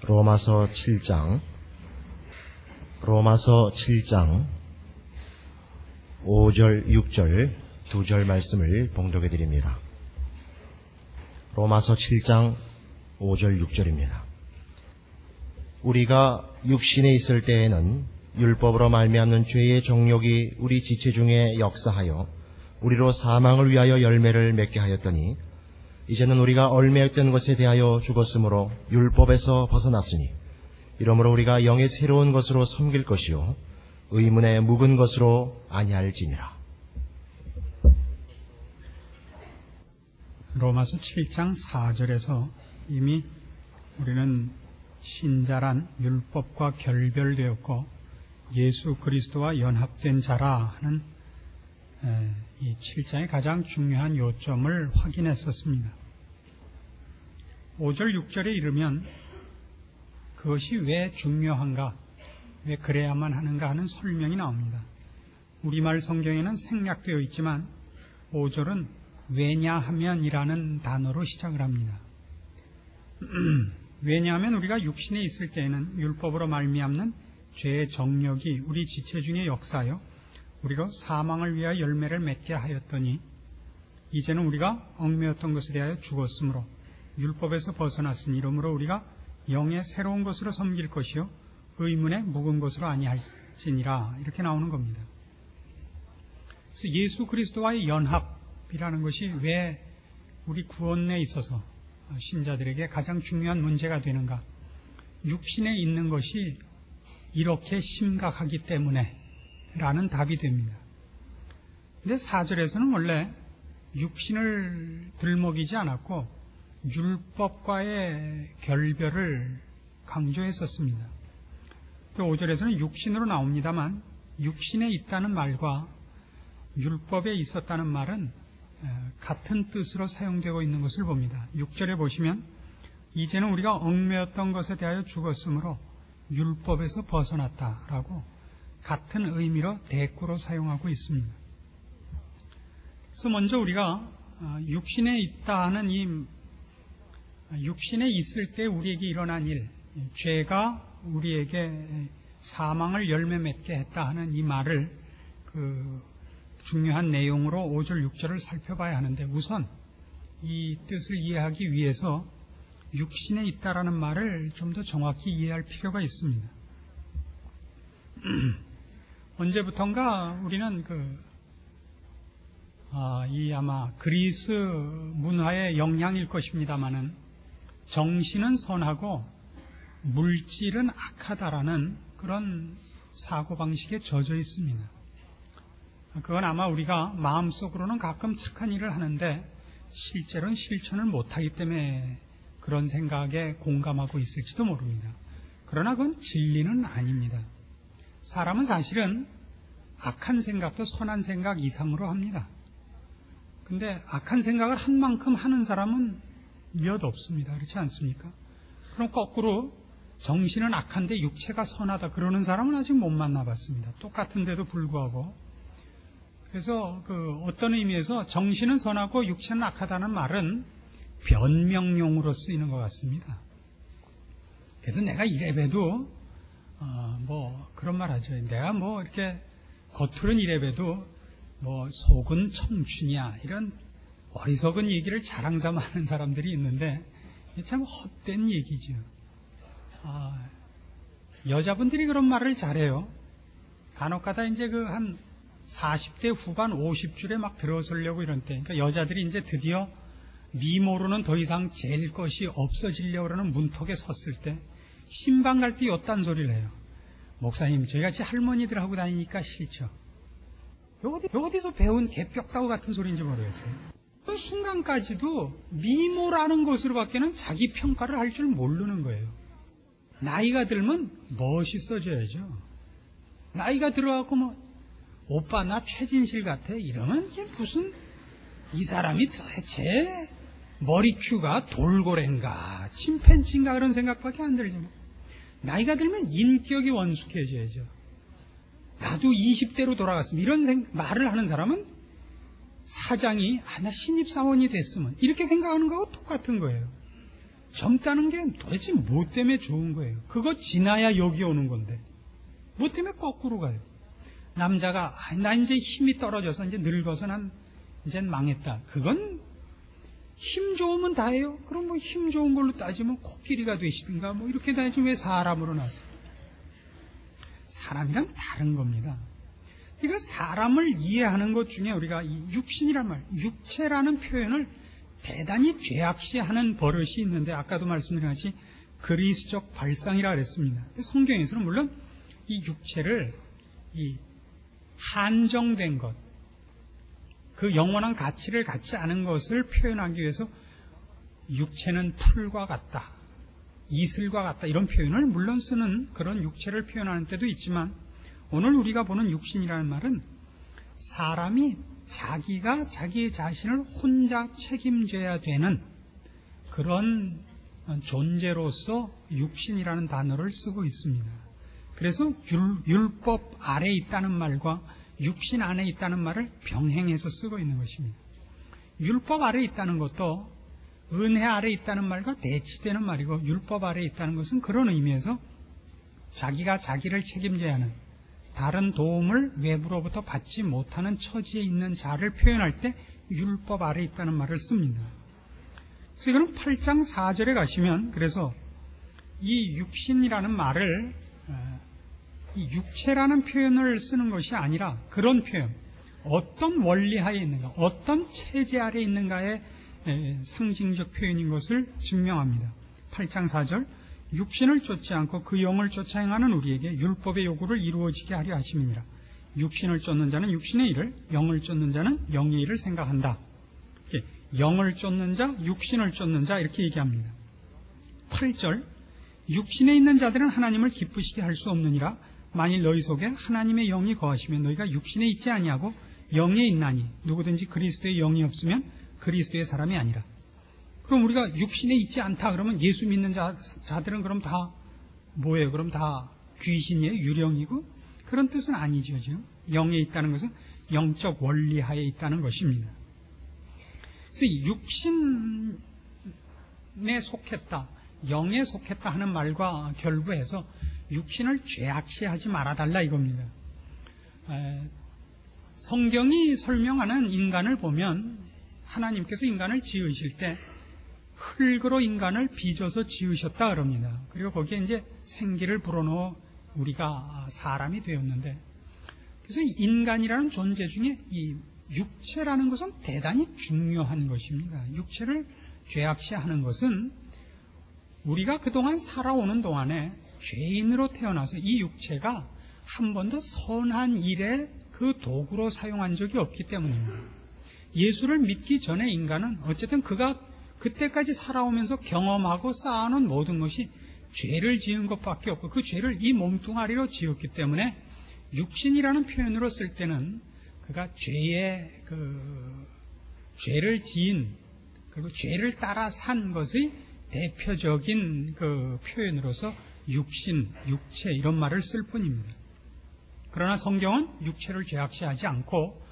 로마서 7장 5절, 6절 두 절 말씀을 봉독해 드립니다. 로마서 7장 5절, 6절입니다. 우리가 육신에 있을 때에는 율법으로 말미암는 죄의 정욕이 우리 지체 중에 역사하여 우리로 사망을 위하여 열매를 맺게 하였더니 이제는 우리가 얽매였던 것에 대하여 죽었으므로 율법에서 벗어났으니 이러므로 우리가 영의 새로운 것으로 섬길 것이요 의문의 묵은 것으로 아니할지니라. 로마서 7장 4절에서 이미 우리는 신자란 율법과 결별되었고 예수 그리스도와 연합된 자라 하는 이 7장의 가장 중요한 요점을 확인했었습니다. 5절, 6절에 이르면 그것이 왜 중요한가, 왜 그래야만 하는가 하는 설명이 나옵니다. 우리말 성경에는 생략되어 있지만 5절은 왜냐하면이라는 단어로 시작을 합니다. 왜냐하면 우리가 육신에 있을 때에는 율법으로 말미암는 죄의 정욕이 우리 지체 중에 역사하여 우리로 사망을 위하여 열매를 맺게 하였더니 이제는 우리가 얽매였던 것에 대하여 죽었으므로 율법에서 벗어났으니 이러므로 우리가 영의 새로운 것으로 섬길 것이요 의문의 묵은 것으로 아니할지니라, 이렇게 나오는 겁니다. 그래서 예수 그리스도와의 연합이라는 것이 왜 우리 구원에 있어서 신자들에게 가장 중요한 문제가 되는가? 육신에 있는 것이 이렇게 심각하기 때문에 라는 답이 됩니다. 근데 4절에서는 원래 육신을 들먹이지 않았고 율법과의 결별을 강조했었습니다. 또 5절에서는 육신으로 나옵니다만 육신에 있다는 말과 율법에 있었다는 말은 같은 뜻으로 사용되고 있는 것을 봅니다. 6절에 보시면 이제는 우리가 얽매였던 것에 대하여 죽었으므로 율법에서 벗어났다라고 같은 의미로 대꾸로 사용하고 있습니다. 그래서 먼저 우리가 육신에 있다 하는 이 육신에 있을 때 우리에게 일어난 일, 죄가 우리에게 사망을 열매 맺게 했다 하는 이 말을 중요한 내용으로 5절, 6절을 살펴봐야 하는데 우선 이 뜻을 이해하기 위해서 육신에 있다라는 말을 좀 더 정확히 이해할 필요가 있습니다. 언제부턴가 우리는 이 아마 그리스 문화의 영향일 것입니다마는 정신은 선하고 물질은 악하다라는 그런 사고방식에 젖어 있습니다. 그건 아마 우리가 마음속으로는 가끔 착한 일을 하는데 실제로는 실천을 못하기 때문에 그런 생각에 공감하고 있을지도 모릅니다. 그러나 그건 진리는 아닙니다. 사람은 사실은 악한 생각도 선한 생각 이상으로 합니다. 근데 악한 생각을 한 만큼 하는 사람은 몇 없습니다. 그렇지 않습니까? 그럼 거꾸로 정신은 악한데 육체가 선하다 그러는 사람은 아직 못 만나봤습니다. 똑같은데도 불구하고. 그래서 어떤 의미에서 정신은 선하고 육체는 악하다는 말은 변명용으로 쓰이는 것 같습니다. 그래도 내가 이래봬도 그런 말 하죠. 내가 이렇게 겉으로는 이래봬도 속은 청춘이야, 이런 어리석은 얘기를 자랑삼아 하는 사람들이 있는데 참 헛된 얘기죠. 여자분들이 그런 말을 잘해요. 간혹가다 이제 한 40대 후반 50줄에 막 들어서려고 이런 때, 그러니까 여자들이 이제 드디어 미모로는 더 이상 잴 것이 없어지려고 그러는 문턱에 섰을 때 신방 갈 때 요딴 소리를 해요. 목사님, 저희같이 할머니들하고 다니니까 싫죠. 어디서 배운 개벽다구 같은 소리인지 모르겠어요. 그 순간까지도 미모라는 것으로밖에는 자기 평가를 할 줄 모르는 거예요. 나이가 들면 멋있어져야죠. 나이가 들어갖고 오빠 나 최진실 같아 이러면 이게 무슨, 이 사람이 도대체 머리 큐가 돌고래인가 침팬지인가 그런 생각밖에 안 들죠. 나이가 들면 인격이 원숙해져야죠. 나도 20대로 돌아갔으면 이런 말을 하는 사람은 사장이 나 신입사원이 됐으면 이렇게 생각하는 거하고 똑같은 거예요. 젊다는 게 도대체 뭐 때문에 좋은 거예요? 그거 지나야 여기 오는 건데. 뭐 때문에 거꾸로 가요? 남자가, 나 이제 힘이 떨어져서 이제 늙어서 난 이젠 망했다. 그건 힘 좋으면 다예요. 그럼 뭐 힘 좋은 걸로 따지면 코끼리가 되시든가 뭐 이렇게 다니지 왜 사람으로 났어요? 사람이란 다른 겁니다. 그러니까 사람을 이해하는 것 중에 우리가 이 육신이란 말, 육체라는 표현을 대단히 죄악시하는 버릇이 있는데 아까도 말씀드린 같이 그리스적 발상이라 그랬습니다. 성경에서는 물론 이 육체를 이 한정된 것, 그 영원한 가치를 갖지 않은 것을 표현하기 위해서 육체는 풀과 같다, 이슬과 같다 이런 표현을 물론 쓰는 그런 육체를 표현하는 때도 있지만 오늘 우리가 보는 육신이라는 말은 사람이 자기가 자기 자신을 혼자 책임져야 되는 그런 존재로서 육신이라는 단어를 쓰고 있습니다. 그래서 율법 아래에 있다는 말과 육신 안에 있다는 말을 병행해서 쓰고 있는 것입니다. 율법 아래에 있다는 것도 은혜 아래에 있다는 말과 대치되는 말이고 율법 아래에 있다는 것은 그런 의미에서 자기가 자기를 책임져야 하는 다른 도움을 외부로부터 받지 못하는 처지에 있는 자를 표현할 때 율법 아래에 있다는 말을 씁니다. 그래서 이거는 8장 4절에 가시면 그래서 이 육신이라는 말을 이 육체라는 표현을 쓰는 것이 아니라 그런 표현, 어떤 원리하에 있는가, 어떤 체제 아래에 있는가의 상징적 표현인 것을 증명합니다. 8장 4절 육신을 쫓지 않고 그 영을 쫓아 행하는 우리에게 율법의 요구를 이루어지게 하려 하심이니라. 육신을 쫓는 자는 육신의 일을, 영을 쫓는 자는 영의 일을 생각한다. 이렇게 영을 쫓는 자, 육신을 쫓는 자 이렇게 얘기합니다. 8절 육신에 있는 자들은 하나님을 기쁘시게 할 수 없느니라. 만일 너희 속에 하나님의 영이 거하시면 너희가 육신에 있지 아니하고 영에 있나니 누구든지 그리스도의 영이 없으면 그리스도의 사람이 아니라. 그럼 우리가 육신에 있지 않다 그러면 예수 믿는 자들은 그럼 다 뭐예요? 그럼 다 귀신이에요? 유령이고? 그런 뜻은 아니죠. 지금 영에 있다는 것은 영적 원리하에 있다는 것입니다. 그래서 육신에 속했다, 영에 속했다 하는 말과 결부해서 육신을 죄악시하지 말아달라 이겁니다. 성경이 설명하는 인간을 보면 하나님께서 인간을 지으실 때 흙으로 인간을 빚어서 지으셨다 그럽니다. 그리고 거기에 이제 생기를 불어넣어 우리가 사람이 되었는데, 그래서 인간이라는 존재 중에 이 육체라는 것은 대단히 중요한 것입니다. 육체를 죄악시하는 것은 우리가 그동안 살아오는 동안에 죄인으로 태어나서 이 육체가 한 번도 선한 일에 그 도구로 사용한 적이 없기 때문입니다. 예수를 믿기 전에 인간은 어쨌든 그가 그때까지 살아오면서 경험하고 쌓아놓은 모든 것이 죄를 지은 것밖에 없고 그 죄를 이 몸뚱아리로 지었기 때문에 육신이라는 표현으로 쓸 때는 그가 죄를 지은 그리고 죄를 따라 산 것의 대표적인 그 표현으로서 육신, 육체 이런 말을 쓸 뿐입니다. 그러나 성경은 육체를 죄악시하지 않고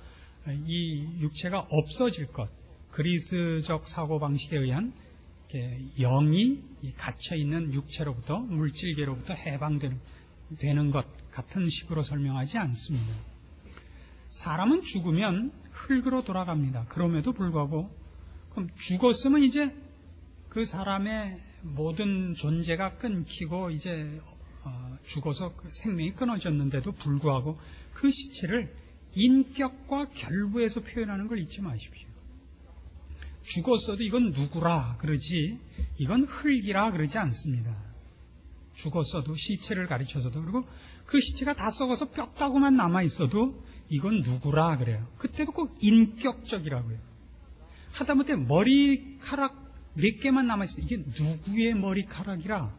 이 육체가 없어질 것, 그리스적 사고방식에 의한 영이 갇혀있는 육체로부터 물질계로부터 해방되는 것 같은 식으로 설명하지 않습니다. 사람은 죽으면 흙으로 돌아갑니다. 그럼에도 불구하고 그럼 죽었으면 이제 그 사람의 모든 존재가 끊기고 이제 죽어서 생명이 끊어졌는데도 불구하고 그 시체를 인격과 결부해서 표현하는 걸 잊지 마십시오. 죽었어도 이건 누구라 그러지 이건 흙이라 그러지 않습니다. 죽었어도 시체를 가르쳐서도 그리고 그 시체가 다 썩어서 뼈다구만 남아있어도 이건 누구라 그래요. 그때도 꼭 인격적이라고요. 하다못해 머리카락 몇 개만 남아있어요. 이게 누구의 머리카락이라.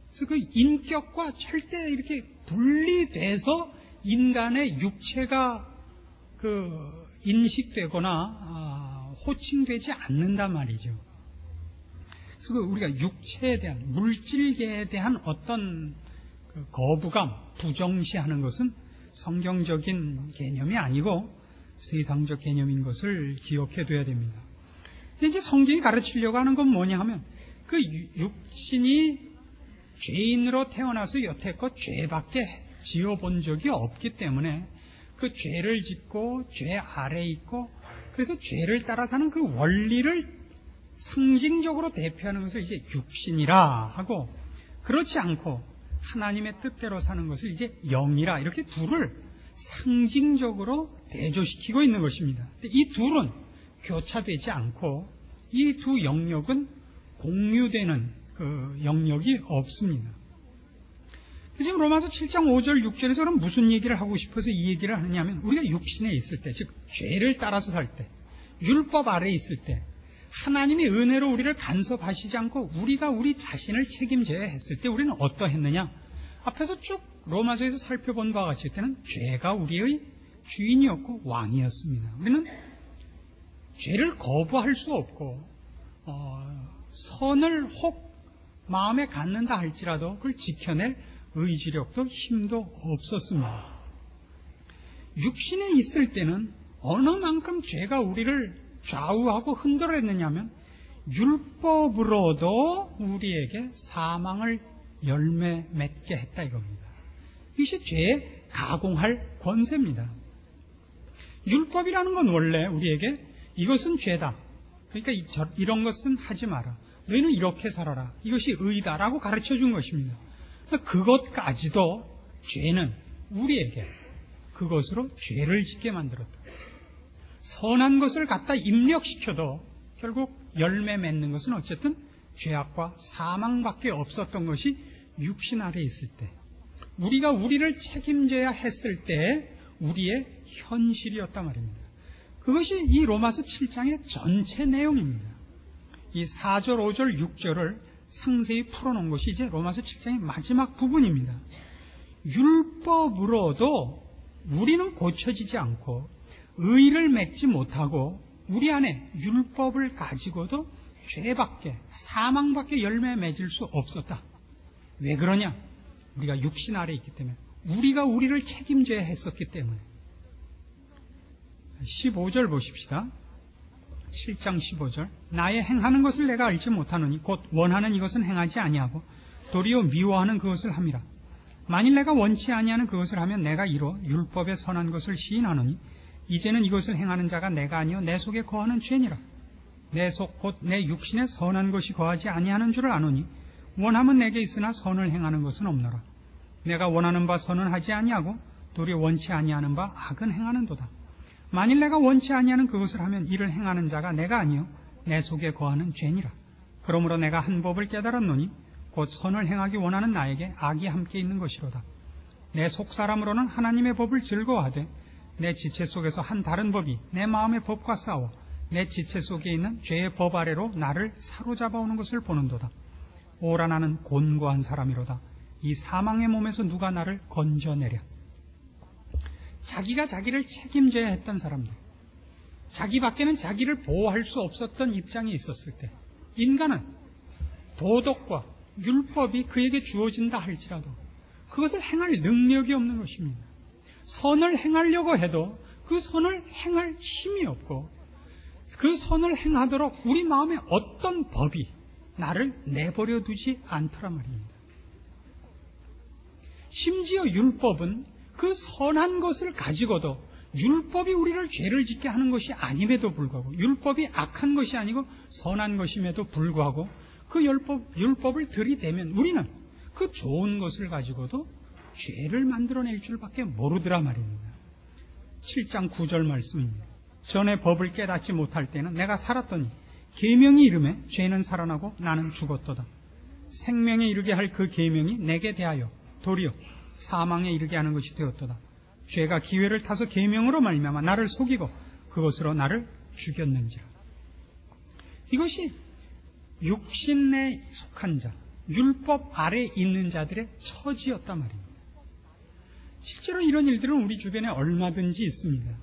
그래서 그 인격과 절대 이렇게 분리돼서 인간의 육체가 인식되거나 호칭되지 않는단 말이죠. 그래서 우리가 육체에 대한 물질계에 대한 어떤 거부감, 부정시하는 것은 성경적인 개념이 아니고 세상적 개념인 것을 기억해 둬야 됩니다. 근데 이제 성경이 가르치려고 하는 건 뭐냐 하면 그 육신이 죄인으로 태어나서 여태껏 죄밖에 지어본 적이 없기 때문에 그 죄를 짓고 죄 아래에 있고 그래서 죄를 따라 사는 그 원리를 상징적으로 대표하는 것을 이제 육신이라 하고, 그렇지 않고 하나님의 뜻대로 사는 것을 이제 영이라, 이렇게 둘을 상징적으로 대조시키고 있는 것입니다. 이 둘은 교차되지 않고 이 두 영역은 공유되는 그 영역이 없습니다. 지금 로마서 7장 5절 6절에서 그럼 무슨 얘기를 하고 싶어서 이 얘기를 하느냐면, 우리가 육신에 있을 때, 즉 죄를 따라서 살 때, 율법 아래에 있을 때 하나님이 은혜로 우리를 간섭하시지 않고 우리가 우리 자신을 책임져야 했을 때 우리는 어떠했느냐? 앞에서 쭉 로마서에서 살펴본 바와 같이 때는 죄가 우리의 주인이었고 왕이었습니다. 우리는 죄를 거부할 수 없고 선을 혹 마음에 갖는다 할지라도 그걸 지켜낼 의지력도 힘도 없었습니다. 육신에 있을 때는 어느 만큼 죄가 우리를 좌우하고 흔들어냈느냐면 율법으로도 우리에게 사망을 열매 맺게 했다 이겁니다. 이것이 죄에 가공할 권세입니다. 율법이라는 건 원래 우리에게 이것은 죄다, 그러니까 이런 것은 하지 마라, 너희는 이렇게 살아라, 이것이 의다라고 가르쳐 준 것입니다. 그것까지도 죄는 우리에게 그것으로 죄를 짓게 만들었다. 선한 것을 갖다 입력시켜도 결국 열매 맺는 것은 어쨌든 죄악과 사망밖에 없었던 것이 육신 아래에 있을 때, 우리가 우리를 책임져야 했을 때 우리의 현실이었단 말입니다. 그것이 이 로마서 7장의 전체 내용입니다. 이 4절, 5절, 6절을 상세히 풀어놓은 것이 이제 로마서 7장의 마지막 부분입니다. 율법으로도 우리는 고쳐지지 않고 의를 맺지 못하고 우리 안에 율법을 가지고도 죄밖에, 사망밖에 열매 맺을 수 없었다. 왜 그러냐? 우리가 육신 아래에 있기 때문에, 우리가 우리를 책임져야 했었기 때문에. 15절 보십시다. 7장 15절. 나의 행하는 것을 내가 알지 못하노니 곧 원하는 이것은 행하지 아니하고 도리어 미워하는 그것을 함이라. 만일 내가 원치 아니하는 그것을 하면 내가 이로 율법의 선한 것을 시인하노니 이제는 이것을 행하는 자가 내가 아니요 내 속에 거하는 죄니라. 내 속 곧 내 육신에 선한 것이 거하지 아니하는 줄을 아노니 원함은 내게 있으나 선을 행하는 것은 없노라. 내가 원하는 바 선은 하지 아니하고 도리어 원치 아니하는 바 악은 행하는도다. 만일 내가 원치 아니하는 그것을 하면 이를 행하는 자가 내가 아니요 내 속에 거하는 죄니라. 그러므로 내가 한 법을 깨달았노니 곧 선을 행하기 원하는 나에게 악이 함께 있는 것이로다. 내 속사람으로는 하나님의 법을 즐거워하되 내 지체 속에서 한 다른 법이 내 마음의 법과 싸워 내 지체 속에 있는 죄의 법 아래로 나를 사로잡아오는 것을 보는도다. 오라 나는 곤고한 사람이로다. 이 사망의 몸에서 누가 나를 건져내랴. 자기가 자기를 책임져야 했던 사람들, 자기 밖에는 자기를 보호할 수 없었던 입장에 있었을 때, 인간은 도덕과 율법이 그에게 주어진다 할지라도 그것을 행할 능력이 없는 것입니다. 선을 행하려고 해도 그 선을 행할 힘이 없고, 그 선을 행하도록 우리 마음에 어떤 법이 나를 내버려 두지 않더란 말입니다. 심지어 율법은 그 선한 것을 가지고도 율법이 우리를 죄를 짓게 하는 것이 아님에도 불구하고, 율법이 악한 것이 아니고 선한 것임에도 불구하고 그 율법을 들이대면 우리는 그 좋은 것을 가지고도 죄를 만들어낼 줄밖에 모르더라 말입니다. 7장 9절 말씀입니다. 전에 법을 깨닫지 못할 때는 내가 살았더니 계명이 이름에 죄는 살아나고 나는 죽었도다. 생명에 이르게 할 그 계명이 내게 대하여 도리어 사망에 이르게 하는 것이 되었도다. 죄가 기회를 타서 계명으로 말미암아 나를 속이고 그것으로 나를 죽였는지라. 이것이 육신에 속한 자, 율법 아래 있는 자들의 처지였단 말입니다. 실제로 이런 일들은 우리 주변에 얼마든지 있습니다.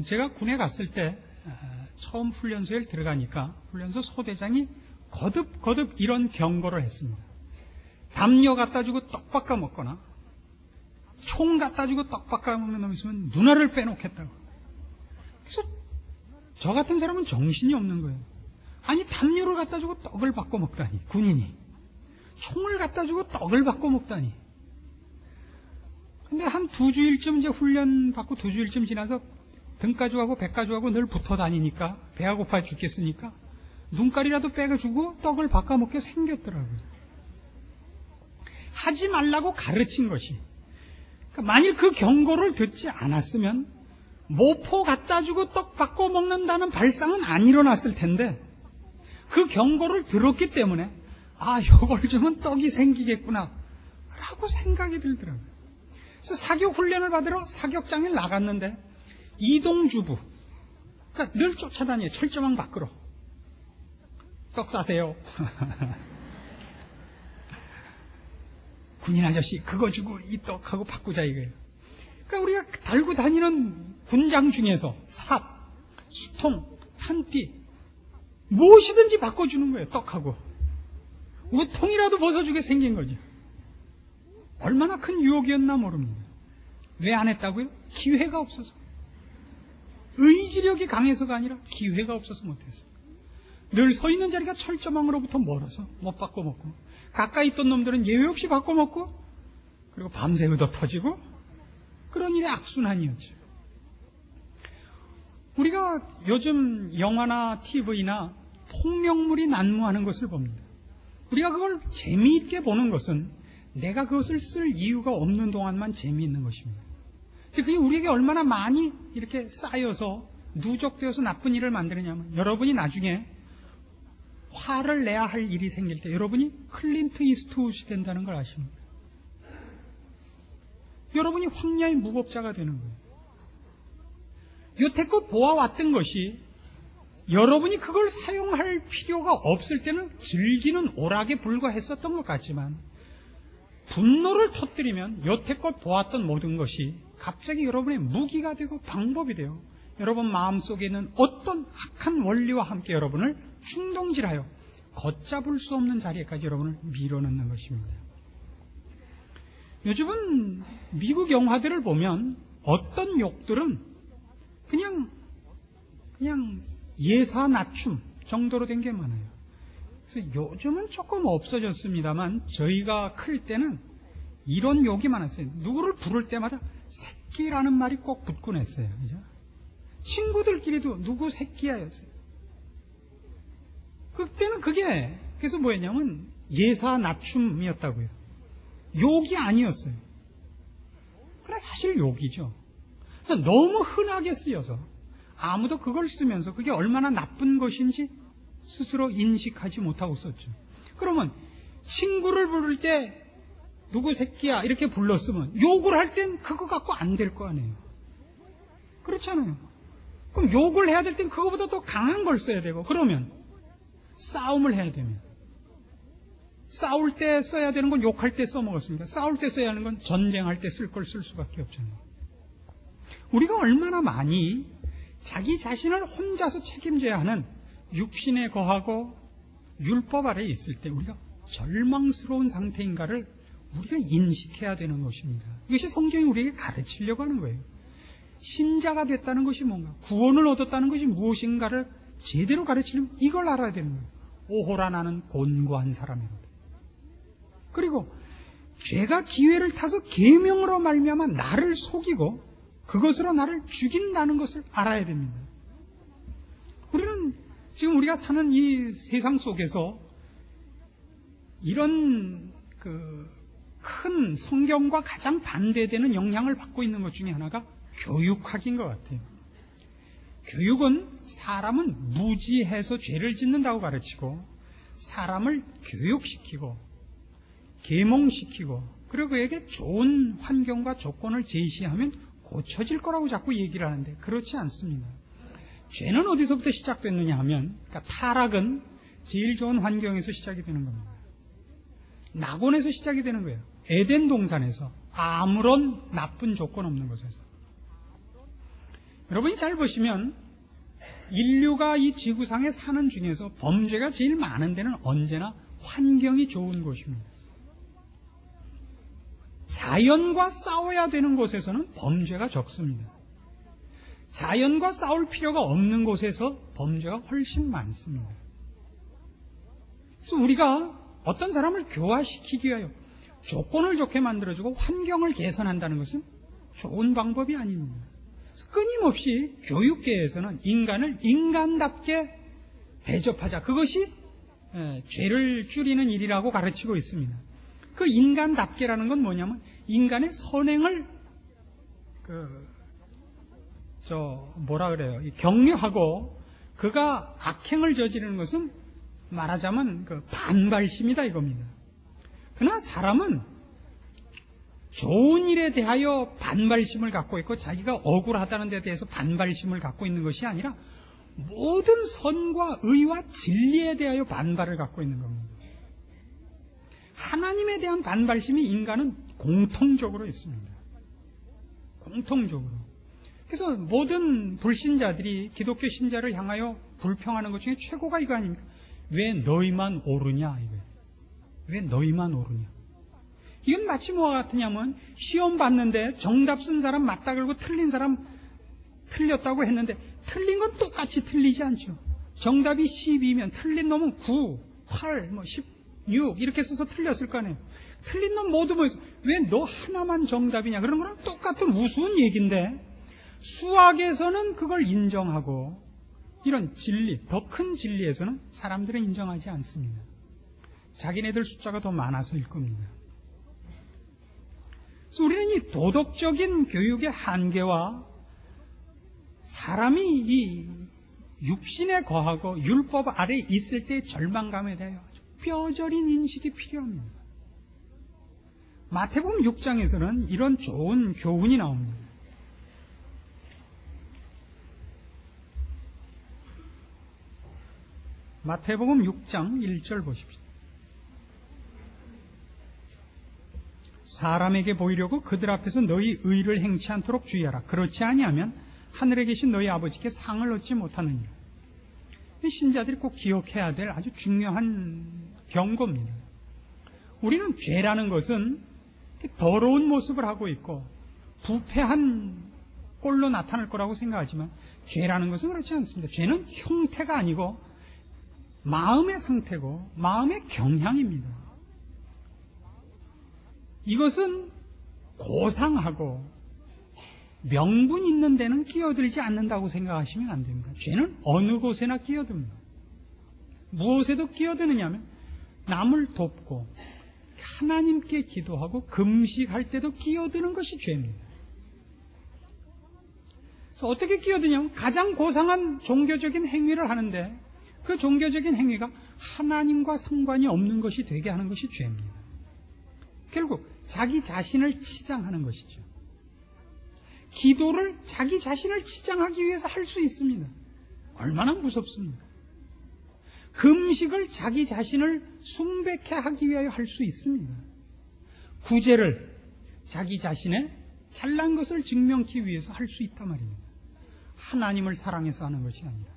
제가 군에 갔을 때 처음 훈련소에 들어가니까 훈련소 소대장이 거듭 이런 경고를 했습니다. 담요 갖다 주고 떡 바꿔 먹거나 총 갖다 주고 떡 바꿔 먹는 놈 있으면 누나를 빼놓겠다고. 그래서 저 같은 사람은 정신이 없는 거예요. 아니, 담요를 갖다 주고 떡을 바꿔 먹다니, 군인이. 총을 갖다 주고 떡을 바꿔 먹다니. 근데 한 2주일쯤 이제 훈련 받고 2주일쯤 지나서 등가죽하고 배가죽하고 늘 붙어 다니니까 배가 고파 죽겠으니까 눈깔이라도 빼가지고 떡을 바꿔 먹게 생겼더라고요. 하지 말라고 가르친 것이. 그러니까 만일 그 경고를 듣지 않았으면 모포 갖다 주고 떡 바꿔 먹는다는 발상은 안 일어났을 텐데 그 경고를 들었기 때문에 요걸 주면 떡이 생기겠구나 라고 생각이 들더라고요. 그래서 사격 훈련을 받으러 사격장에 나갔는데 이동주부, 그러니까 늘 쫓아다녀요. 철조망 밖으로. 떡 싸세요. 군인 아저씨 그거 주고 이 떡하고 바꾸자 이거예요. 그러니까 우리가 달고 다니는 군장 중에서 삽, 수통, 탄띠 무엇이든지 바꿔주는 거예요. 떡하고. 우통이라도 벗어주게 생긴 거죠. 얼마나 큰 유혹이었나 모릅니다. 왜 안 했다고요? 기회가 없어서. 의지력이 강해서가 아니라 기회가 없어서 못했어요. 늘 서 있는 자리가 철조망으로부터 멀어서 못 바꿔 먹고, 가까이 있던 놈들은 예외 없이 바꿔 먹고, 그리고 밤새 얻어 터지고, 그런 일의 악순환이었죠. 우리가 요즘 영화나 TV나 폭력물이 난무하는 것을 봅니다. 우리가 그걸 재미있게 보는 것은 내가 그것을 쓸 이유가 없는 동안만 재미있는 것입니다. 근데 그게 우리에게 얼마나 많이 이렇게 쌓여서 누적되어서 나쁜 일을 만드느냐면, 여러분이 나중에 화를 내야 할 일이 생길 때 여러분이 클린트 이스트우드이 된다는 걸 아십니까? 여러분이 황야의 무법자가 되는 거예요. 여태껏 보아왔던 것이 여러분이 그걸 사용할 필요가 없을 때는 즐기는 오락에 불과했었던 것 같지만, 분노를 터뜨리면 여태껏 보았던 모든 것이 갑자기 여러분의 무기가 되고 방법이 되어 여러분 마음속에 있는 어떤 악한 원리와 함께 여러분을 충동질하여 걷잡을 수 없는 자리에까지 여러분을 밀어넣는 것입니다. 요즘은 미국 영화들을 보면 어떤 욕들은 그냥 예사 낮춤 정도로 된 게 많아요. 그래서 요즘은 조금 없어졌습니다만 저희가 클 때는 이런 욕이 많았어요. 누구를 부를 때마다 새끼라는 말이 꼭 붙곤 했어요. 그죠? 친구들끼리도 누구 새끼야였어요. 그때는 그게 그래서 뭐였냐면 예사 낮춤이었다고요. 욕이 아니었어요. 그래 사실 욕이죠. 너무 흔하게 쓰여서 아무도 그걸 쓰면서 그게 얼마나 나쁜 것인지 스스로 인식하지 못하고 썼죠. 그러면 친구를 부를 때 누구 새끼야 이렇게 불렀으면 욕을 할 땐 그거 갖고 안 될 거 아니에요. 그렇잖아요. 그럼 욕을 해야 될 땐 그거보다 더 강한 걸 써야 되고, 그러면 싸움을 해야 되면 싸울 때 써야 되는 건 욕할 때 써먹었습니다. 싸울 때 써야 하는 건 전쟁할 때 쓸 걸 쓸 수밖에 없잖아요. 우리가 얼마나 많이 자기 자신을 혼자서 책임져야 하는 육신에 거하고 율법 아래에 있을 때 우리가 절망스러운 상태인가를 우리가 인식해야 되는 것입니다. 이것이 성경이 우리에게 가르치려고 하는 거예요. 신자가 됐다는 것이 뭔가, 구원을 얻었다는 것이 무엇인가를 제대로 가르치려면 이걸 알아야 되는 거예요. 오호라 나는 곤고한 사람이거든. 그리고 죄가 기회를 타서 계명으로 말미암아 나를 속이고 그것으로 나를 죽인다는 것을 알아야 됩니다. 우리는 지금 우리가 사는 이 세상 속에서 이런 큰 성경과 가장 반대되는 영향을 받고 있는 것 중에 하나가 교육학인 것 같아요. 교육은 사람은 무지해서 죄를 짓는다고 가르치고, 사람을 교육시키고 계몽시키고, 그리고 그에게 좋은 환경과 조건을 제시하면 고쳐질 거라고 자꾸 얘기를 하는데 그렇지 않습니다. 죄는 어디서부터 시작됐느냐 하면, 그러니까 타락은 제일 좋은 환경에서 시작이 되는 겁니다. 낙원에서 시작이 되는 거예요. 에덴 동산에서, 아무런 나쁜 조건 없는 곳에서. 여러분이 잘 보시면 인류가 이 지구상에 사는 중에서 범죄가 제일 많은 데는 언제나 환경이 좋은 곳입니다. 자연과 싸워야 되는 곳에서는 범죄가 적습니다. 자연과 싸울 필요가 없는 곳에서 범죄가 훨씬 많습니다. 그래서 우리가 어떤 사람을 교화시키기 위하여 조건을 좋게 만들어주고 환경을 개선한다는 것은 좋은 방법이 아닙니다. 그래서 끊임없이 교육계에서는 인간을 인간답게 대접하자. 그것이 죄를 줄이는 일이라고 가르치고 있습니다. 그 인간답게라는 건 뭐냐면 인간의 선행을 격려하고 그가 악행을 저지르는 것은 말하자면 반발심이다 이겁니다. 그러나 사람은 좋은 일에 대하여 반발심을 갖고 있고 자기가 억울하다는 데 대해서 반발심을 갖고 있는 것이 아니라 모든 선과 의와 진리에 대하여 반발을 갖고 있는 겁니다. 하나님에 대한 반발심이 인간은 공통적으로 있습니다. 공통적으로. 그래서 모든 불신자들이 기독교 신자를 향하여 불평하는 것 중에 최고가 이거 아닙니까? 왜 너희만 옳으냐 이거예요. 왜 너희만 옳으냐. 이건 마치 뭐와 같으냐면 시험 봤는데 정답 쓴 사람 맞다 그러고 틀린 사람 틀렸다고 했는데 틀린 건 똑같이 틀리지 않죠. 정답이 12면 틀린 놈은 9, 8, 16 이렇게 써서 틀렸을 거 아니에요. 틀린 놈 모두 뭐였어? 왜 너 하나만 정답이냐. 그런 거랑 똑같은 우스운 얘기인데 수학에서는 그걸 인정하고 이런 진리, 더 큰 진리에서는 사람들은 인정하지 않습니다. 자기네들 숫자가 더 많아서일 겁니다. 그래서 우리는 이 도덕적인 교육의 한계와 사람이 이 육신에 거하고 율법 아래 있을 때의 절망감에 대하여 아주 뼈저린 인식이 필요합니다. 마태복음 6장에서는 이런 좋은 교훈이 나옵니다. 마태복음 6장 1절 보십시오. 사람에게 보이려고 그들 앞에서 너희 의를 행치 않도록 주의하라. 그렇지 아니하면 하늘에 계신 너희 아버지께 상을 얻지 못하느니라. 신자들이 꼭 기억해야 될 아주 중요한 경고입니다. 우리는 죄라는 것은 더러운 모습을 하고 있고 부패한 꼴로 나타날 거라고 생각하지만 죄라는 것은 그렇지 않습니다. 죄는 형태가 아니고 마음의 상태고 마음의 경향입니다. 이것은 고상하고 명분 있는 데는 끼어들지 않는다고 생각하시면 안 됩니다. 죄는 어느 곳에나 끼어듭니다. 무엇에도 끼어드느냐 하면 남을 돕고 하나님께 기도하고 금식할 때도 끼어드는 것이 죄입니다. 그래서 어떻게 끼어드냐면 가장 고상한 종교적인 행위를 하는데 그 종교적인 행위가 하나님과 상관이 없는 것이 되게 하는 것이 죄입니다. 결국 자기 자신을 치장하는 것이죠. 기도를 자기 자신을 치장하기 위해서 할 수 있습니다. 얼마나 무섭습니까? 금식을 자기 자신을 숭배케 하기 위하여 할 수 있습니다. 구제를 자기 자신의 잘난 것을 증명하기 위해서 할 수 있단 말입니다. 하나님을 사랑해서 하는 것이 아니라.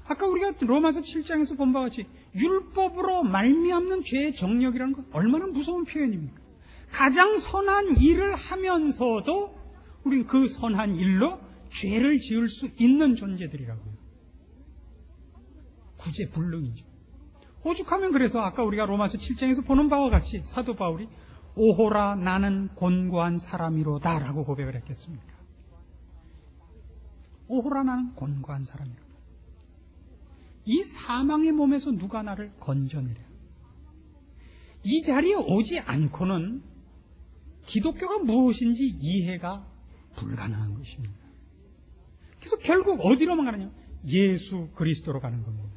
아까 우리가 로마서 7장에서 본 바와 같이 율법으로 말미암는 죄의 정력이라는 건 얼마나 무서운 표현입니까? 가장 선한 일을 하면서도 우리는 그 선한 일로 죄를 지을 수 있는 존재들이라고요. 구제불능이죠. 오죽하면 그래서 아까 우리가 로마서 7장에서 보는 바와 같이 사도 바울이 오호라 나는 곤고한 사람이로다 라고 고백을 했겠습니까? 오호라 나는 곤고한 사람이로다. 이 사망의 몸에서 누가 나를 건져내려. 이 자리에 오지 않고는 기독교가 무엇인지 이해가 불가능한 것입니다. 그래서 결국 어디로만 가느냐? 예수 그리스도로 가는 겁니다.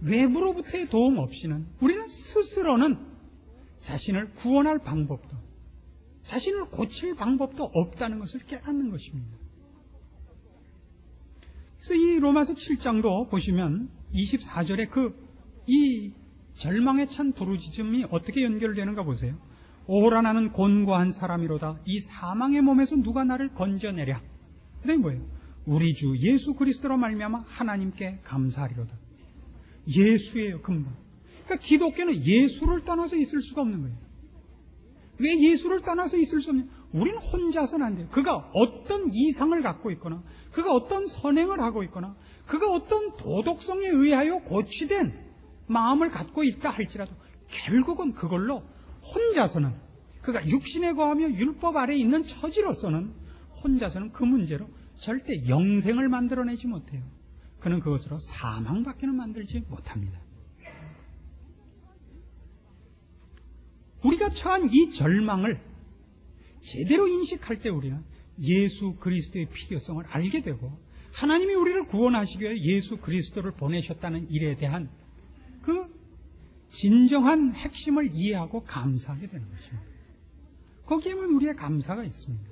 외부로부터의 도움 없이는 우리는 스스로는 자신을 구원할 방법도 자신을 고칠 방법도 없다는 것을 깨닫는 것입니다. 그래서 이 로마서 7장도 보시면 24절에 이 절망에 찬 부르짖음이 어떻게 연결되는가 보세요. 오호라 나는 곤고한 사람이로다. 이 사망의 몸에서 누가 나를 건져내랴. 그게 뭐예요? 우리 주 예수 그리스도로 말미암아 하나님께 감사하리로다. 예수예요, 근본. 그러니까 기독교는 예수를 떠나서 있을 수가 없는 거예요. 왜 예수를 떠나서 있을 수 없냐? 우리는 혼자서는 안 돼요. 그가 어떤 이상을 갖고 있거나 그가 어떤 선행을 하고 있거나 그가 어떤 도덕성에 의하여 고취된 마음을 갖고 있다 할지라도 결국은 그걸로 혼자서는, 그가 육신에 거하며 율법 아래에 있는 처지로서는 혼자서는 그 문제로 절대 영생을 만들어내지 못해요. 그는 그것으로 사망밖에는 만들지 못합니다. 우리가 처한 이 절망을 제대로 인식할 때 우리는 예수 그리스도의 필요성을 알게 되고, 하나님이 우리를 구원하시기 위해 예수 그리스도를 보내셨다는 일에 대한 그 진정한 핵심을 이해하고 감사하게 되는 것입니다. 거기에만 우리의 감사가 있습니다.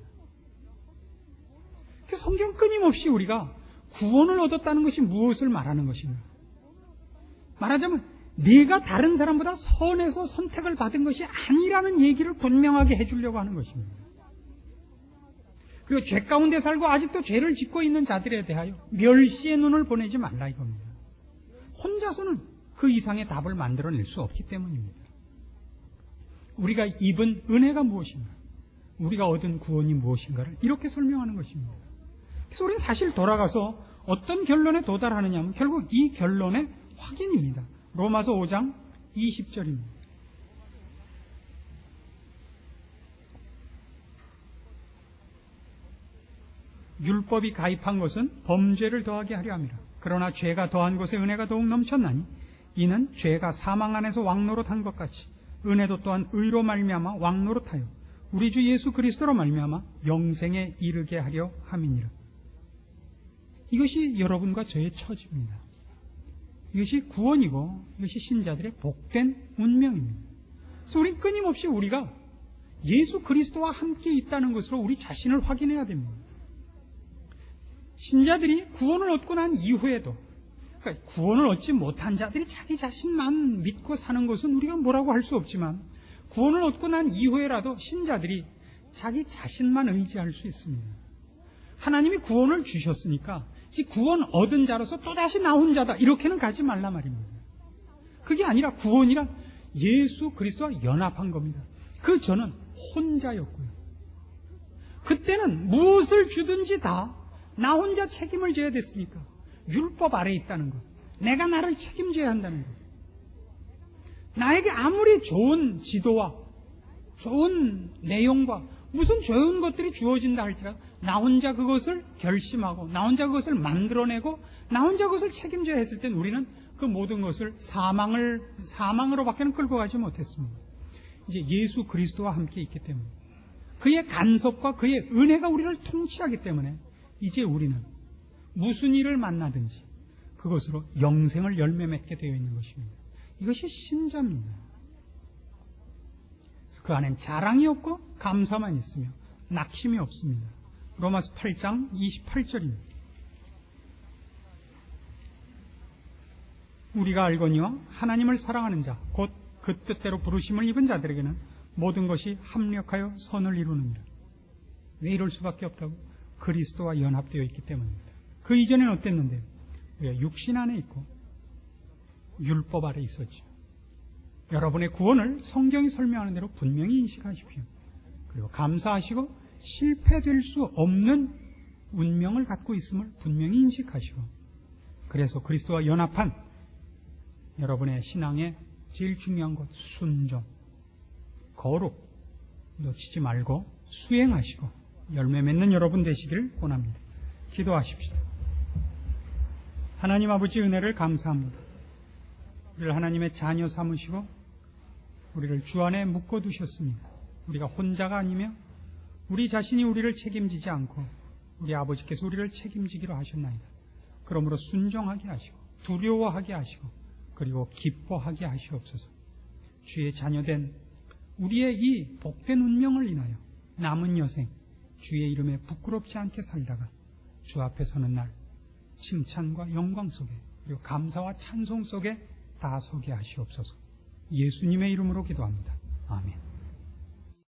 성경 끊임없이 우리가 구원을 얻었다는 것이 무엇을 말하는 것인가? 말하자면 내가 다른 사람보다 선해서 선택을 받은 것이 아니라는 얘기를 분명하게 해주려고 하는 것입니다. 그리고 죄 가운데 살고 아직도 죄를 짓고 있는 자들에 대하여 멸시의 눈을 보내지 말라 이겁니다. 혼자서는 그 이상의 답을 만들어낼 수 없기 때문입니다. 우리가 입은 은혜가 무엇인가, 우리가 얻은 구원이 무엇인가를 이렇게 설명하는 것입니다. 그래서 우리는 사실 돌아가서 어떤 결론에 도달하느냐 하면 결국 이 결론의 확인입니다. 로마서 5장 20절입니다. 율법이 가입한 것은 범죄를 더하게 하려 함이라. 그러나 죄가 더한 곳에 은혜가 더욱 넘쳤나니 이는 죄가 사망 안에서 왕노릇한 것 같이 은혜도 또한 의로 말미암아 왕노릇하여 우리 주 예수 그리스도로 말미암아 영생에 이르게 하려 함이니라. 이것이 여러분과 저의 처지입니다. 이것이 구원이고 이것이 신자들의 복된 운명입니다. 그래서 우리는 끊임없이 우리가 예수 그리스도와 함께 있다는 것으로 우리 자신을 확인해야 됩니다. 신자들이 구원을 얻고 난 이후에도, 그러니까 구원을 얻지 못한 자들이 자기 자신만 믿고 사는 것은 우리가 뭐라고 할 수 없지만, 구원을 얻고 난 이후에라도 신자들이 자기 자신만 의지할 수 있습니다. 하나님이 구원을 주셨으니까 구원 얻은 자로서 또다시 나 혼자다 이렇게는 가지 말라 말입니다. 그게 아니라 구원이란 예수 그리스도와 연합한 겁니다. 그 저는 혼자였고요. 그때는 무엇을 주든지 다 나 혼자 책임을 져야 됐으니까 율법 아래에 있다는 것, 내가 나를 책임져야 한다는 것, 나에게 아무리 좋은 지도와 좋은 내용과 무슨 좋은 것들이 주어진다 할지라도 나 혼자 그것을 결심하고 나 혼자 그것을 만들어내고 나 혼자 그것을 책임져야 했을 땐 우리는 그 모든 것을 사망으로밖에는 끌고 가지 못했습니다. 이제 예수 그리스도와 함께 있기 때문에, 그의 간섭과 그의 은혜가 우리를 통치하기 때문에 이제 우리는 무슨 일을 만나든지 그것으로 영생을 열매 맺게 되어 있는 것입니다. 이것이 신자입니다. 그래서 그 안엔 자랑이 없고 감사만 있으며 낙심이 없습니다. 로마서 8장 28절입니다. 우리가 알거니와 하나님을 사랑하는 자, 곧 그 뜻대로 부르심을 입은 자들에게는 모든 것이 합력하여 선을 이루느니라. 왜 이럴 수밖에 없다고? 그리스도와 연합되어 있기 때문입니다. 그 이전에는 어땠는데요? 우리가 육신 안에 있고 율법 아래 있었죠. 여러분의 구원을 성경이 설명하는 대로 분명히 인식하십시오. 그리고 감사하시고 실패될 수 없는 운명을 갖고 있음을 분명히 인식하시고, 그래서 그리스도와 연합한 여러분의 신앙의 제일 중요한 것, 순종, 거룩 놓치지 말고 수행하시고 열매 맺는 여러분 되시길 권합니다. 기도하십시다. 하나님 아버지 은혜를 감사합니다. 우리를 하나님의 자녀 삼으시고 우리를 주 안에 묶어두셨습니다. 우리가 혼자가 아니며 우리 자신이 우리를 책임지지 않고 우리 아버지께서 우리를 책임지기로 하셨나이다. 그러므로 순종하게 하시고 두려워하게 하시고 그리고 기뻐하게 하시옵소서. 주의 자녀된 우리의 이 복된 운명을 인하여 남은 여생 주의 이름에 부끄럽지 않게 살다가 주 앞에 서는 날 칭찬과 영광 속에 그리고 감사와 찬송 속에 다 서게 하시옵소서. 예수님의 이름으로 기도합니다. 아멘.